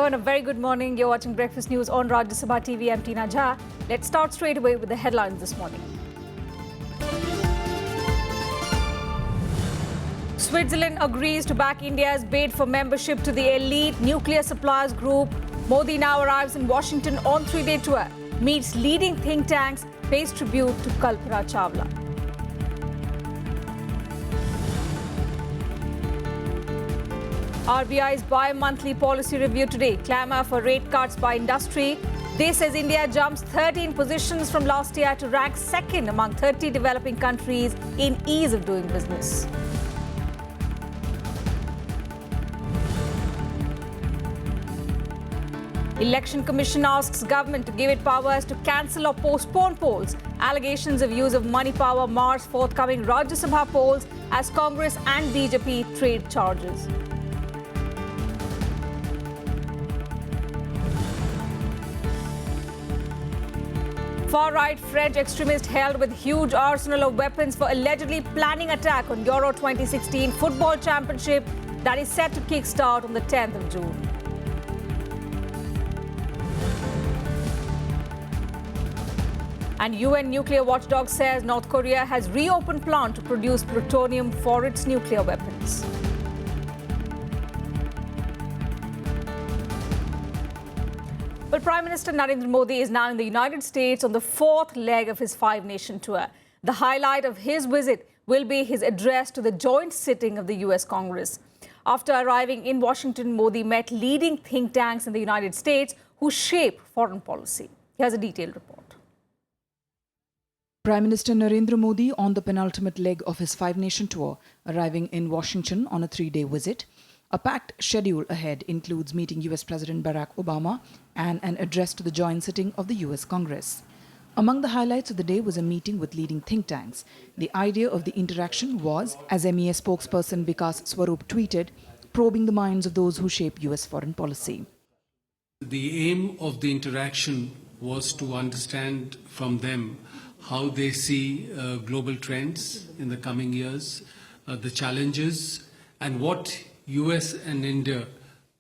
Hello and a very good morning. You're watching Breakfast News on Rajya Sabha TV. I'm Tina Jha. Let's start straight away with the headlines this morning. Switzerland agrees to back India's bid for membership to the elite nuclear suppliers group. Modi now arrives in Washington on 3-day tour. Meets leading think tanks, pays tribute to Kalpana Chawla. RBI's bi-monthly policy review today. Clamour for rate cuts by industry. This as India jumps 13 positions from last year to rank second among 30 developing countries in ease of doing business. Election Commission asks government to give it powers to cancel or postpone polls. Allegations of use of money power mars forthcoming Rajya Sabha polls as Congress and BJP trade charges. Far-right French extremist held with huge arsenal of weapons for allegedly planning attack on Euro 2016 football championship that is set to kick-start on the 10th of June. And UN nuclear watchdog says North Korea has reopened plant to produce plutonium for its nuclear weapons. Well, Prime Minister Narendra Modi is now in the United States on the fourth leg of his five-nation tour. The highlight of his visit will be his address to the joint sitting of the US Congress. After arriving in Washington, Modi met leading think tanks in the United States who shape foreign policy. Here's a detailed report. Prime Minister Narendra Modi on the penultimate leg of his five-nation tour, arriving in Washington on a 3-day visit. A packed schedule ahead includes meeting US President Barack Obama and an address to the joint sitting of the US Congress. Among the highlights of the day was a meeting with leading think tanks. The idea of the interaction was, as MEA spokesperson Vikas Swarup tweeted, probing the minds of those who shape US foreign policy. The aim of the interaction was to understand from them how they see global trends in the coming years, the challenges, and what US and India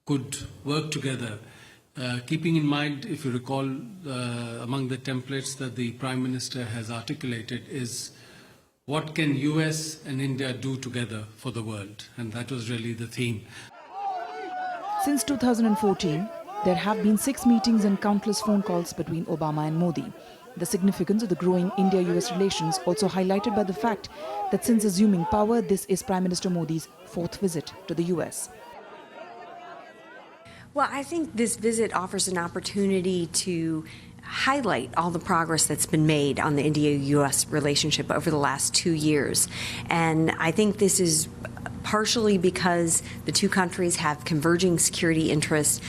could work together, keeping in mind, if you recall, among the templates that the Prime Minister has articulated is what can US and India do together for the world, and that was really the theme. Since 2014, there have been 6 meetings and countless phone calls between Obama and Modi. The significance of the growing India-US relations also highlighted by the fact that since assuming power, this is Prime Minister Modi's 4th visit to the US. Well, I think this visit offers an opportunity to highlight all the progress that's been made on the India-US relationship over the last 2 years. And I think this is partially because the two countries have converging security interests.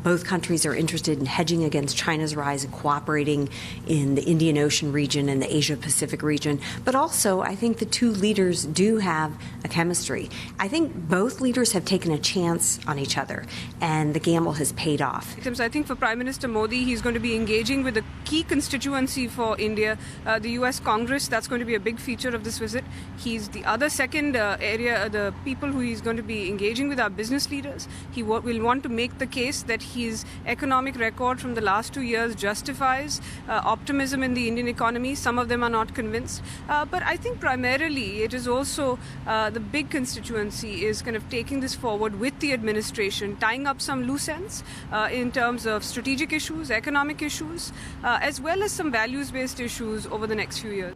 Both countries are interested in hedging against China's rise and cooperating in the Indian Ocean region and the Asia-Pacific region. But also, I think the two leaders do have a chemistry. I think both leaders have taken a chance on each other, and the gamble has paid off. I think for Prime Minister Modi, he's going to be engaging with a key constituency for India, the US Congress. That's going to be a big feature of this visit. He's the other second area, the people who he's going to be engaging with are business leaders. He will want to make the case that his economic record from the last 2 years justifies optimism in the Indian economy. Some of them are not convinced. But I think primarily it is also the big constituency is kind of taking this forward with the administration, tying up some loose ends in terms of strategic issues, economic issues, as well as some values-based issues over the next few years.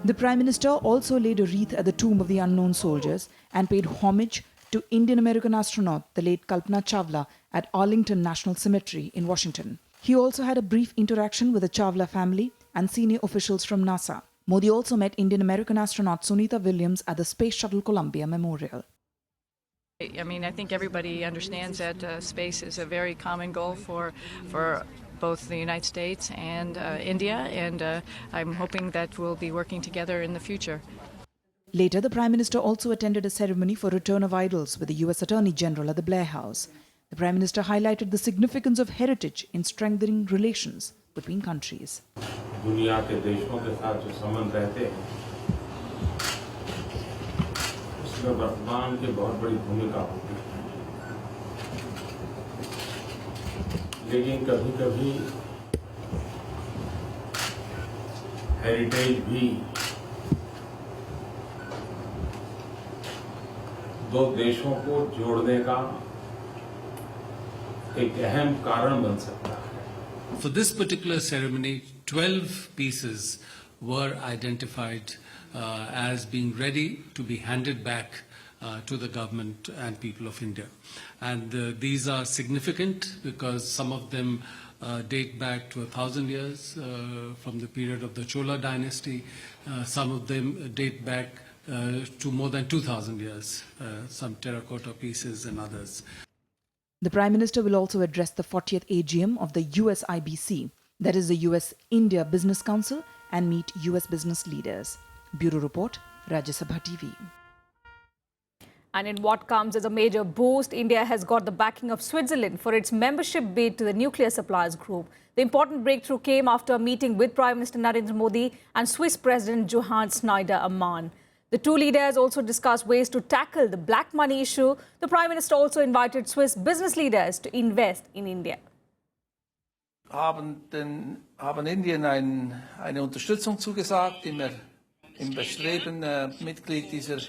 The Prime Minister also laid a wreath at the tomb of the unknown soldiers and paid homage to Indian-American astronaut, the late Kalpana Chawla, at Arlington National Cemetery in Washington. He also had a brief interaction with the Chawla family and senior officials from NASA. Modi also met Indian-American astronaut Sunita Williams at the Space Shuttle Columbia Memorial. I mean, I think everybody understands that space is a very common goal for both the United States and India, and I'm hoping that we'll be working together in the future. Later, the Prime Minister also attended a ceremony for return of idols with the US Attorney General at the Blair House. The Prime Minister highlighted the significance of heritage in strengthening relations between countries. दुनिया के देशों के साथ जो संबंध रहते हैं, उसमें वर्तमान की बहुत बड़ी भूमिका होती है। लेकिन कभी-कभी हेरिटेज भी दो देशों को जोड़ने का एक अहम कारण बन सकता है। For this particular ceremony, 12 pieces were identified as being ready to be handed back to the government and people of India. And these are significant because some of them date back to 1,000 years from the period of the Chola dynasty. Some of them date back to more than 2,000 years, some terracotta pieces and others. The Prime Minister will also address the 40th AGM of the USIBC, that is the US-India Business Council, and meet US business leaders. Bureau Report, Rajya Sabha TV. And in what comes as a major boost, India has got the backing of Switzerland for its membership bid to the Nuclear Suppliers Group. The important breakthrough came after a meeting with Prime Minister Narendra Modi and Swiss President Johann Schneider-Ammann. The two leaders also discussed ways to tackle the black money issue. The Prime Minister also invited Swiss business leaders to invest in India. Haben Indien eine Unterstützung zugesagt, im Bestreben, Mitglied dieser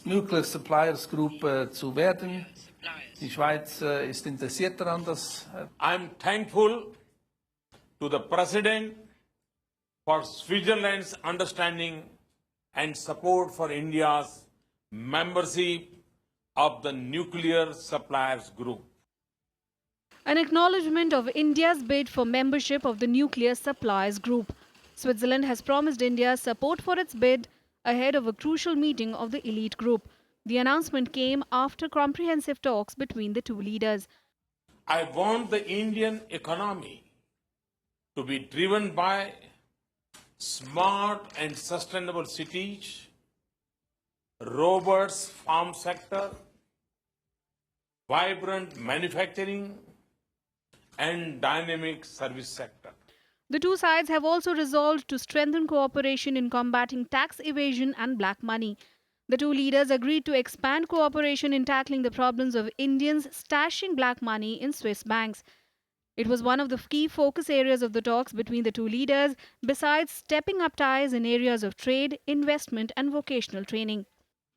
Nuclear Suppliers Group zu werden. Die Schweiz ist interessiert daran, dass I'm thankful to the President for Switzerland's understanding and support for India's membership of the Nuclear Suppliers Group. An acknowledgement of India's bid for membership of the Nuclear Suppliers Group. Switzerland has promised India support for its bid ahead of a crucial meeting of the elite group. The announcement came after comprehensive talks between the two leaders. I want the Indian economy to be driven by smart and sustainable cities, robust farm sector, vibrant manufacturing, and dynamic service sector. The two sides have also resolved to strengthen cooperation in combating tax evasion and black money. The two leaders agreed to expand cooperation in tackling the problems of Indians stashing black money in Swiss banks. It was one of the key focus areas of the talks between the two leaders, besides stepping up ties in areas of trade, investment and vocational training.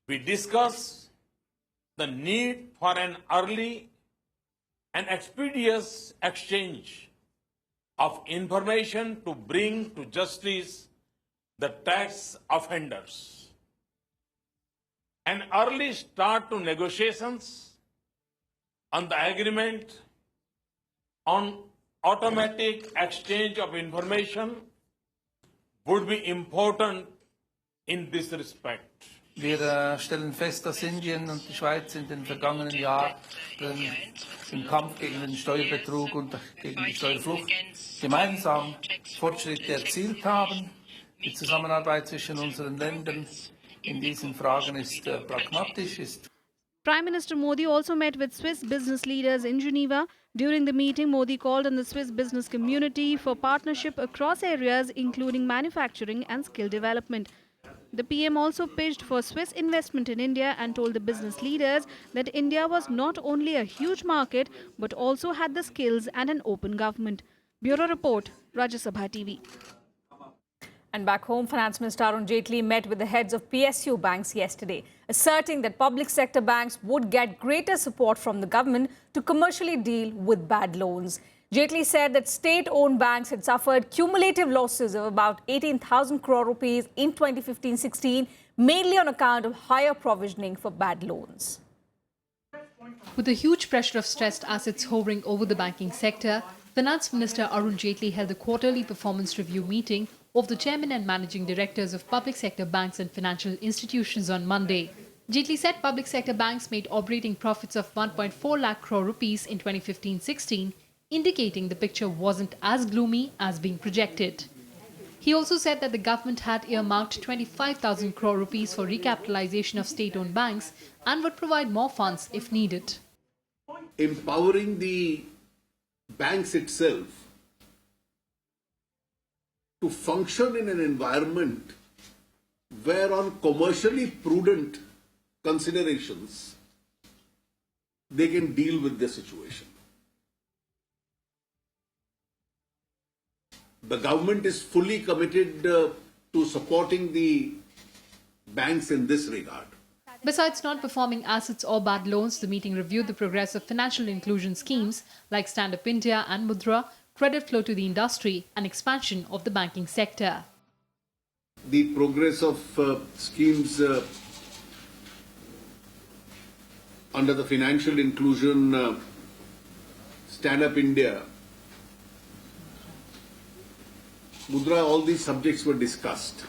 We discussed the need for an early and expeditious exchange of information to bring to justice the tax offenders. An early start to negotiations on the agreement on automatic exchange of information would be important in this respect. wir stellen fest, dass Indien und die Schweiz in den vergangenen Jahren im Kampf gegen den Steuerbetrug und gegen die Steuerflucht gemeinsam Fortschritte erzielt haben. Die Zusammenarbeit zwischen unseren Ländern in diesen Fragen ist pragmatisch. Prime Minister Modi also met with Swiss business leaders in Geneva. During the meeting, Modi called on the Swiss business community for partnership across areas, including manufacturing and skill development. The PM also pitched for Swiss investment in India and told the business leaders that India was not only a huge market, but also had the skills and an open government. Bureau Report, Rajya Sabha TV. And back home, Finance Minister Arun Jaitley met with the heads of PSU banks yesterday, asserting that public sector banks would get greater support from the government to commercially deal with bad loans. Jaitley said that state-owned banks had suffered cumulative losses of about 18,000 crore rupees in 2015-16, mainly on account of higher provisioning for bad loans. With a huge pressure of stressed assets hovering over the banking sector, Finance Minister Arun Jaitley held a quarterly performance review meeting of the chairman and managing directors of public sector banks and financial institutions on Monday. Jaitley said public sector banks made operating profits of 1.4 lakh crore rupees in 2015-16, indicating the picture wasn't as gloomy as being projected. He also said that the government had earmarked 25,000 crore rupees for recapitalization of state-owned banks and would provide more funds if needed. Empowering the banks itself to function in an environment where on commercially prudent considerations, they can deal with the situation. The government is fully committed to supporting the banks in this regard. Besides non-performing assets or bad loans, the meeting reviewed the progress of financial inclusion schemes like Stand Up India and Mathura, credit flow to the industry and expansion of the banking sector. The progress of schemes under the financial inclusion Stand Up India, Mudra, all these subjects were discussed.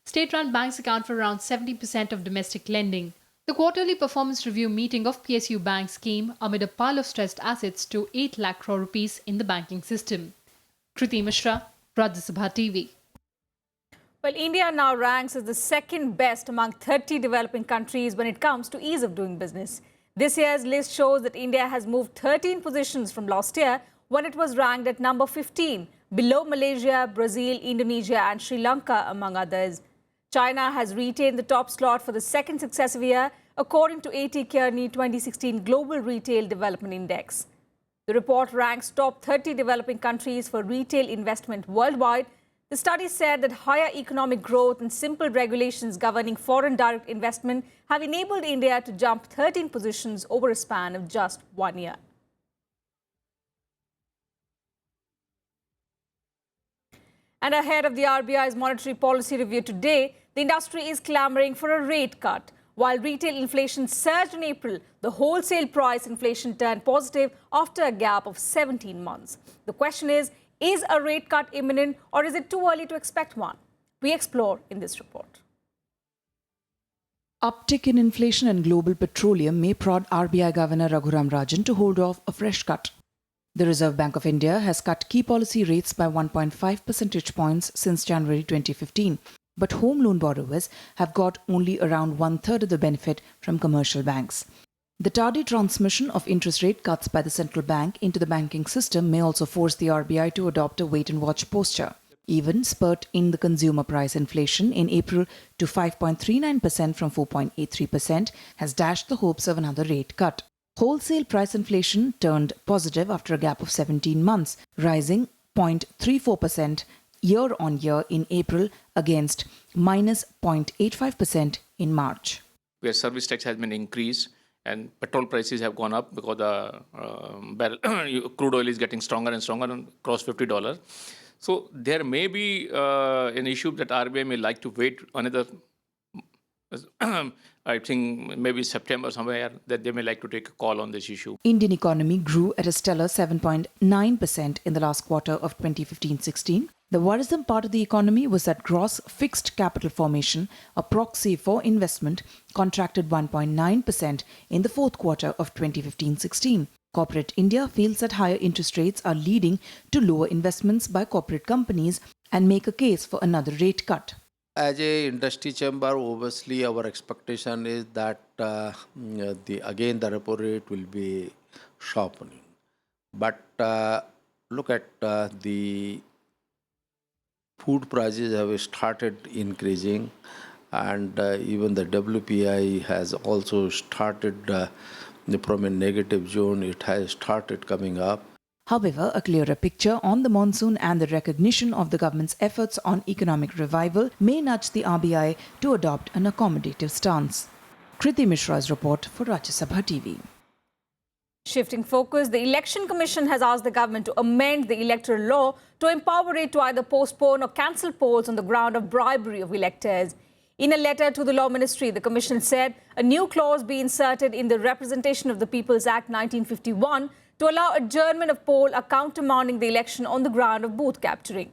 State-run banks account for around 70% of domestic lending. The quarterly performance review meeting of PSU banks came amid a pile of stressed assets to 8 lakh crore rupees in the banking system. Kriti Mishra, Rajya Sabha TV. Well, India now ranks as the second best among 30 developing countries when it comes to ease of doing business. This year's list shows that India has moved 13 positions from last year when it was ranked at number 15, below Malaysia, Brazil, Indonesia and Sri Lanka, among others. China has retained the top slot for the second successive year, according to A.T. Kearney 2016 Global Retail Development Index. The report ranks top 30 developing countries for retail investment worldwide. The study said that higher economic growth and simple regulations governing foreign direct investment have enabled India to jump 13 positions over a span of just 1 year. And ahead of the RBI's monetary policy review today, the industry is clamoring for a rate cut. While retail inflation surged in April, the wholesale price inflation turned positive after a gap of 17 months. The question is a rate cut imminent or is it too early to expect one? We explore in this report. Uptick in inflation and global petroleum may prod RBI Governor Raghuram Rajan to hold off a fresh cut. The Reserve Bank of India has cut key policy rates by 1.5 percentage points since January 2015. But home loan borrowers have got only around one-third of the benefit from commercial banks. The tardy transmission of interest rate cuts by the central bank into the banking system may also force the RBI to adopt a wait-and-watch posture. Even spurt in the consumer price inflation in April to 5.39% from 4.83% has dashed the hopes of another rate cut. Wholesale price inflation turned positive after a gap of 17 months, rising 0.34% year-on-year in April against minus 0.85% in March. Where service tax has been increased and petrol prices have gone up because the crude oil is getting stronger and stronger and cross $50. So there may be an issue that RBI may like to wait another, I think maybe September somewhere, that they may like to take a call on this issue. Indian economy grew at a stellar 7.9% in the last quarter of 2015-16. The worrisome part of the economy was that gross fixed capital formation, a proxy for investment, contracted 1.9% in the fourth quarter of 2015-16. Corporate India feels that higher interest rates are leading to lower investments by corporate companies and make a case for another rate cut. As a industry chamber, obviously our expectation is that the repo rate will be sharpening. But look at the food prices have started increasing, and even the WPI has also started from a negative zone. It has started coming up. However, a clearer picture on the monsoon and the recognition of the government's efforts on economic revival may nudge the RBI to adopt an accommodative stance. Kriti Mishra's report for Rajya Sabha TV. Shifting focus, the Election Commission has asked the government to amend the electoral law to empower it to either postpone or cancel polls on the ground of bribery of electors. In a letter to the Law Ministry, the Commission said a new clause be inserted in the Representation of the People's Act 1951 to allow adjournment of poll or countermanding the election on the ground of booth capturing.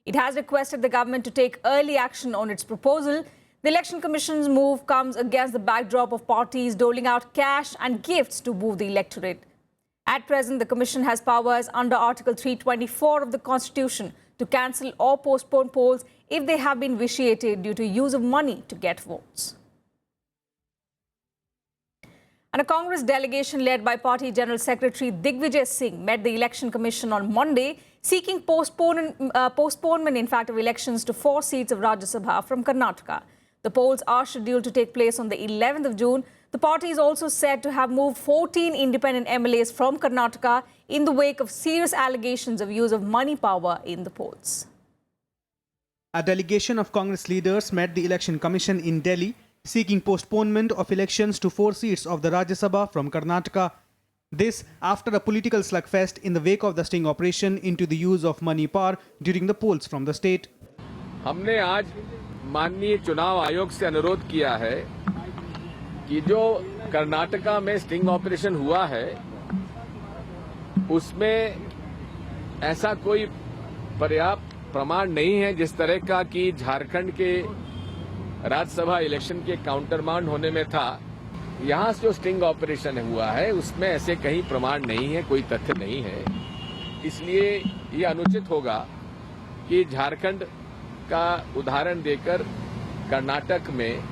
It has requested the government to take early action on its proposal. The Election Commission's move comes against the backdrop of parties doling out cash and gifts to woo the electorate. At present, the Commission has powers under Article 324 of the Constitution to cancel or postpone polls if they have been vitiated due to use of money to get votes. And a Congress delegation led by Party General Secretary Digvijay Singh met the Election Commission on Monday, seeking postponement of elections to 4 seats of Rajya Sabha from Karnataka. The polls are scheduled to take place on the 11th of June. The party is also said to have moved 14 independent MLAs from Karnataka in the wake of serious allegations of use of money power in the polls. A delegation of Congress leaders met the Election Commission in Delhi, seeking postponement of elections to 4 seats of the Rajya Sabha from Karnataka. This after a political slugfest in the wake of the sting operation into the use of money power during the polls from the state. हमने आज माननीय चुनाव आयोग से अनुरोध किया है कि जो कर्नाटका में स्टिंग ऑपरेशन हुआ है उसमें ऐसा कोई पर्याप्त प्रमाण नहीं है जिस तरह का कि झारखंड के राज्यसभा इलेक्शन के काउंटरमांड होने में था। यहाँ से जो स्टिंग ऑपरेशन हुआ है उसमें ऐसे कहीं प्रमाण नहीं है, कोई तथ्य नहीं है। इसलिए ये अनुचित होगा कि झारखंड का उदाहरण देकर कर्नाटक में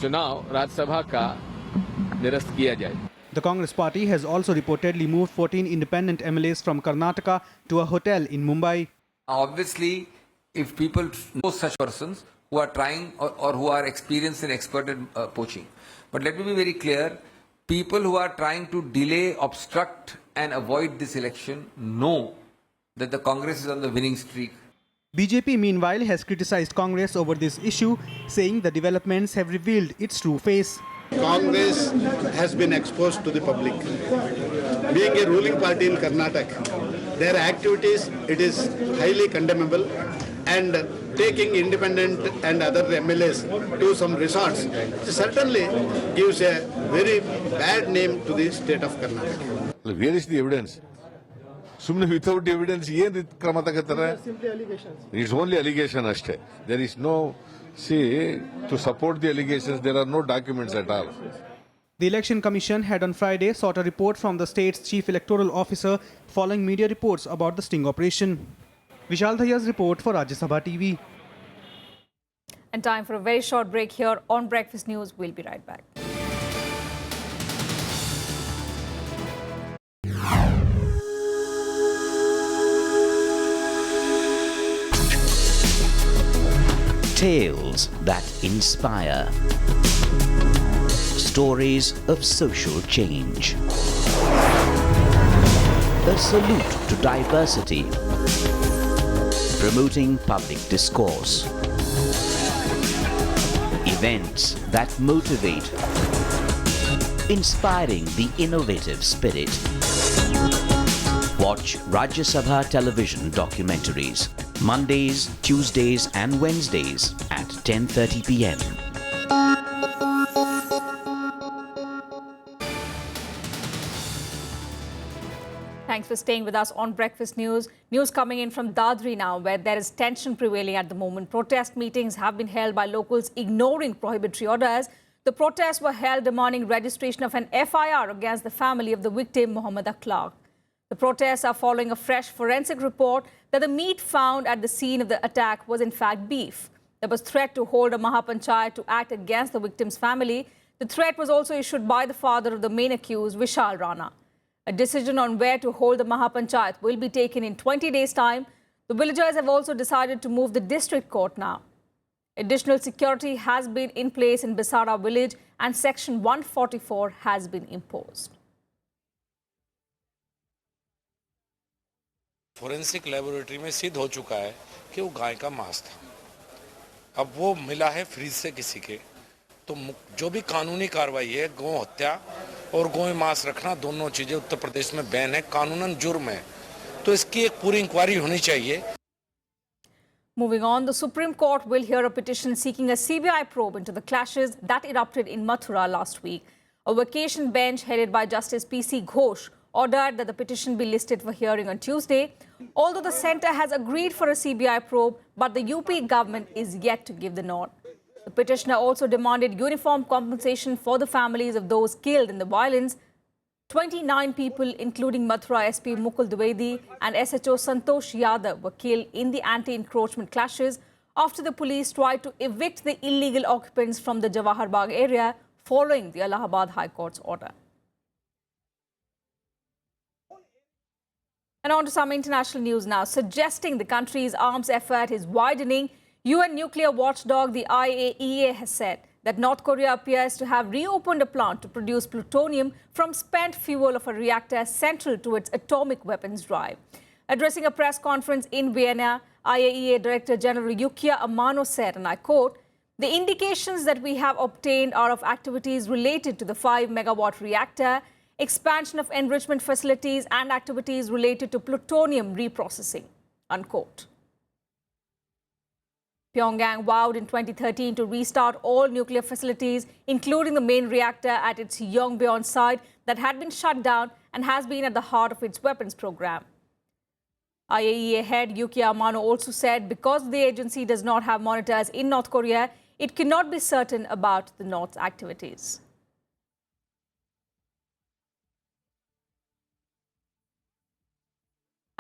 चुनाव राज्यसभा का निरस्त किया जाए। The Congress party has also reportedly moved 14 independent MLAs from Karnataka to a hotel in Mumbai. Obviously, if people know such persons who are trying or who are experienced and expert in poaching. But let me be very clear, people who are trying to delay, obstruct and avoid this election know that the Congress is on the winning streak. BJP meanwhile has criticized Congress over this issue, saying the developments have revealed its true face. Congress has been exposed to the public. Being a ruling party in Karnataka, their activities, it is highly condemnable, and taking independent and other MLAs to some resorts certainly gives a very bad name to the state of Karnataka. Where is the evidence? Without evidence, it's only allegation. There is no, to support the allegations, there are no documents at all. The Election Commission had on Friday sought a report from the state's chief electoral officer following media reports about the sting operation. Vishal Dhaya's report for Rajya Sabha TV. And time for a very short break here on Breakfast News. We'll be right back. Tales that inspire. Stories of social change. A salute to diversity. Promoting public discourse. Events that motivate. Inspiring the innovative spirit. Watch Rajya Sabha television documentaries. Mondays, Tuesdays and Wednesdays at 10:30 p.m. Thanks for staying with us on Breakfast News. News coming in from Dadri now, where there is tension prevailing at the moment. Protest meetings have been held by locals ignoring prohibitory orders. The protests were held demanding registration of an FIR against the family of the victim, Muhammad Clark. The protests are following a fresh forensic report that the meat found at the scene of the attack was in fact beef. There was threat to hold a Mahapanchayat to act against the victim's family. The threat was also issued by the father of the main accused, Vishal Rana. A decision on where to hold the Mahapanchayat will be taken in 20 days' time. The villagers have also decided to move the district court now. Additional security has been in place in Bisara village and Section 144 has been imposed. Forensic laboratory में सिद्ध हो चुका है कि वो गाय का मांस था। अब वो मिला है फ्रीज से किसी के, तो जो भी कानूनी कार्रवाई है, गौ हत्या और गौ मांस रखना दोनों चीजें उत्तर प्रदेश में बैन है, कानूनन जुर्म है, तो इसकी एक पूरी इंक्वायरी होनी चाहिए। Moving on, the Supreme Court will hear a petition seeking a CBI probe into the clashes that erupted in Mathura last week. A vacation bench headed by Justice P.C. Ghosh ordered that the petition be listed for hearing on Tuesday. Although the centre has agreed for a CBI probe, but the UP government is yet to give the nod. The petitioner also demanded uniform compensation for the families of those killed in the violence. 29 people, including Mathura SP Mukul Dwivedi and SHO Santosh Yadav, were killed in the anti-encroachment clashes after the police tried to evict the illegal occupants from the Jawahar Bagh area following the Allahabad High Court's order. And on to some international news now. Suggesting the country's arms effort is widening, UN nuclear watchdog, the IAEA, has said that North Korea appears to have reopened a plant to produce plutonium from spent fuel of a reactor central to its atomic weapons drive. Addressing a press conference in Vienna, IAEA Director General Yukiya Amano said, and I quote, "The indications that we have obtained are of activities related to the 5-megawatt reactor, expansion of enrichment facilities and activities related to plutonium reprocessing," unquote. Pyongyang vowed in 2013 to restart all nuclear facilities, including the main reactor at its Yongbyon site that had been shut down and has been at the heart of its weapons program. IAEA head Yukiya Amano also said because the agency does not have monitors in North Korea, it cannot be certain about the North's activities.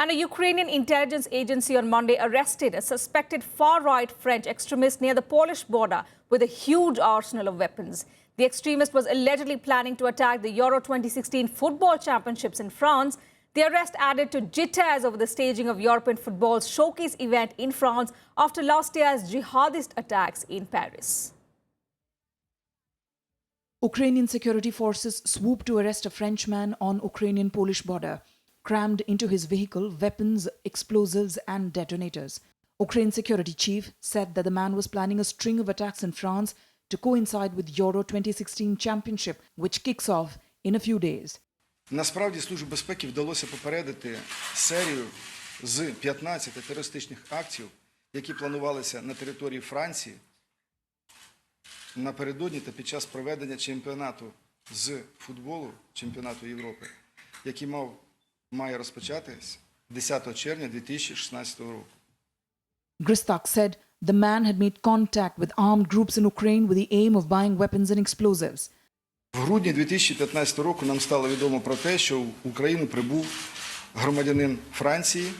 And a Ukrainian intelligence agency on Monday arrested a suspected far-right French extremist near the Polish border with a huge arsenal of weapons. The extremist was allegedly planning to attack the Euro 2016 football championships in France. The arrest added to jitters over the staging of European football's showcase event in France after last year's jihadist attacks in Paris. Ukrainian security forces swooped to arrest a Frenchman on Ukrainian-Polish border. Crammed into his vehicle weapons, explosives and detonators. Ukraine security chief said that the man was planning a string of attacks in France to coincide with Euro 2016 championship, which kicks off in a few days. Насправді Службі безпеки вдалося попередити серію з 15 терористичних актів, які планувалися на території Франції напередодні та під час проведення чемпіонату з футболу, чемпіонату Європи, який має розпочатись 10 червня 2016 року. Gristak said the man had made contact with armed groups in Ukraine with the aim of buying weapons and explosives. В грудні 2015 року нам стало відомо про те, що в Україну прибув громадянин Франції,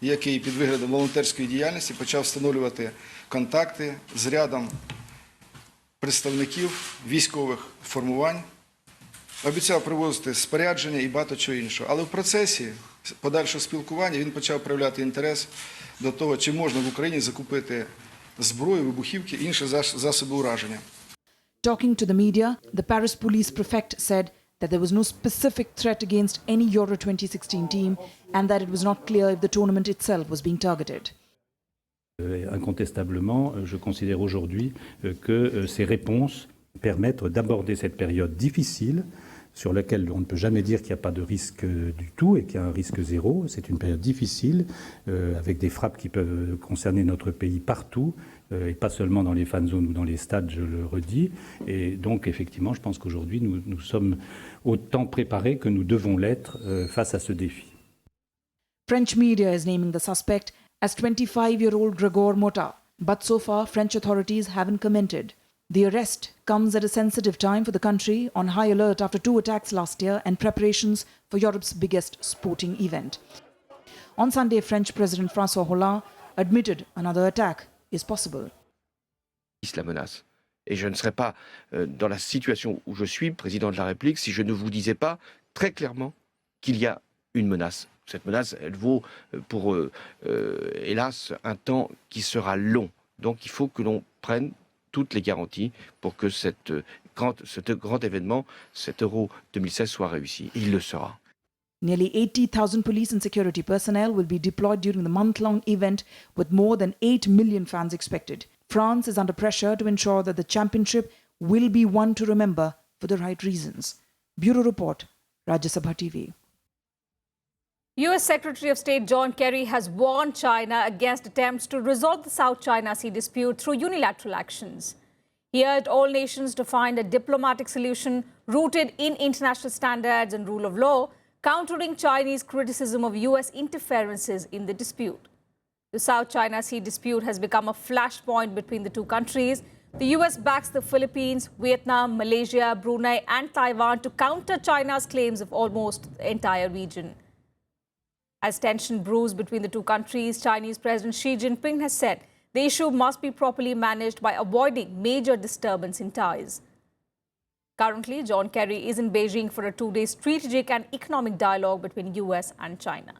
який під виглядом волонтерської діяльності почав встановлювати контакти з рядом представників військових формувань, обіцяв привозити спорядження і багато чого іншого. Але в процесі подальшого спілкування він почав проявляти інтерес до того, чи можна в Україні закупити зброю, вибухівки і інші засоби ураження. Talking to the media, the Paris police prefect said that there was no specific threat against any Euro 2016 team and that it was not clear if the tournament itself was being targeted. Incontestablement, je considère aujourd'hui que ces réponses permettent d'aborder cette période difficile sur laquelle on ne peut jamais dire qu'il n'y a pas de risque du tout et qu'il y a un risque zéro. C'est une période difficile avec des frappes qui peuvent concerner notre pays partout et pas seulement dans les fan zones ou dans les stades, je le redis. Et donc effectivement, je pense qu'aujourd'hui, nous sommes autant préparés que nous devons l'être face à ce défi. French media is naming the suspect as 25-year-old Gregor Mota, but so far French authorities haven't commented. The arrest comes at a sensitive time for the country, on high alert after 2 attacks last year and preparations for Europe's biggest sporting event. On Sunday, French President François Hollande admitted another attack is possible. La menace. Et je ne serais pas dans la situation où je suis, président de la République, si je ne vous disais pas très clairement qu'il y a une menace. Cette menace, elle vaut pour, hélas, un temps qui sera long. Donc il faut que l'on prenne toutes les garanties pour que ce grand événement, cet Euro 2016, soit réussi. Et il le sera. Nearly 80,000 police and security personnel will be deployed during the month-long event with more than 8 million fans expected. France is under pressure to ensure that the championship will be one to remember for the right reasons. Bureau Report, Rajya Sabha TV. US Secretary of State John Kerry has warned China against attempts to resolve the South China Sea dispute through unilateral actions. He urged all nations to find a diplomatic solution rooted in international standards and rule of law, countering Chinese criticism of US interferences in the dispute. The South China Sea dispute has become a flashpoint between the two countries. The US backs the Philippines, Vietnam, Malaysia, Brunei and Taiwan to counter China's claims of almost the entire region. As tension brews between the two countries, Chinese President Xi Jinping has said the issue must be properly managed by avoiding major disturbance in ties. Currently, John Kerry is in Beijing for a 2-day strategic and economic dialogue between US and China.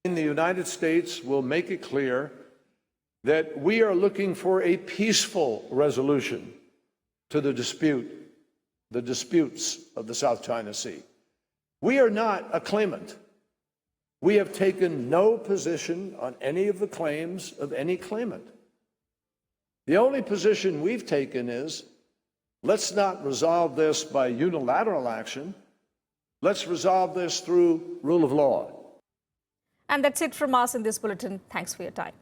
The United States will make it clear that we are looking for a peaceful resolution to the disputes of the South China Sea. We are not a claimant. We have taken no position on any of the claims of any claimant. The only position we've taken is, let's not resolve this by unilateral action. Let's resolve this through rule of law. And that's it from us in this bulletin. Thanks for your time.